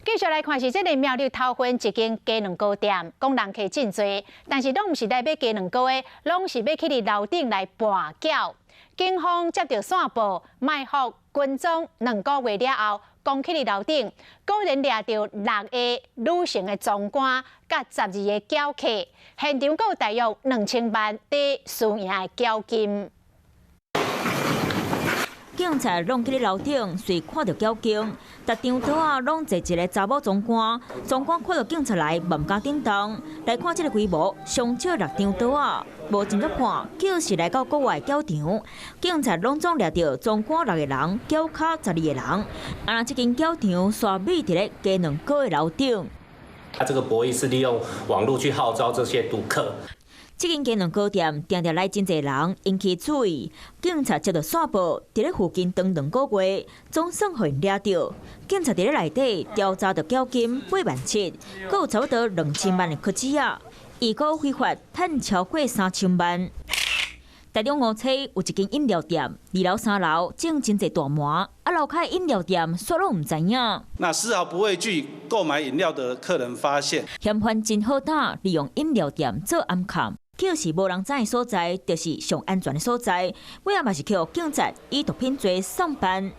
继续来看是这个苗栗头份一间鸡卵糕店，讲人客真多，但是拢毋是来买鸡卵糕的，拢是要去伫楼顶来跋筊。警方接到线报，埋伏军装2个月了后，攻去伫楼顶，果然掠到6个女性的总官，甲12个嫖客，现场有大约2000万在输赢的缴金。 警察拢去咧楼顶，随看到交警，逐张桌啊拢坐一个查某总官。总官看到警察来，毋敢顶动。来看这个规模，上少6张桌啊，无真足看，就是来到国外缴场。警察拢总掠到总官6个人，缴卡12个人。啊，这间缴场煞美伫咧鸡卵糕的楼顶。他这个博弈是利用网络去号召这些赌客。 这间鸡卵糕店定定来真侪人，引起注意。警察接到线报，伫咧附近等2个月，总算互因抓到。警察伫咧内底调查到缴金87000，阁有差不多2000万的科技啊，伊阁非法趁超过3000万。台中5车有一间饮料店，2楼、3楼种真侪大麻，楼下饮料店煞拢唔知影。那丝毫不畏惧购买饮料的客人发现，嫌犯真好打，利用饮料店做暗藏。 就是无人知的所在，就是上安全的所在。尾仔嘛是去警察以毒品罪送办。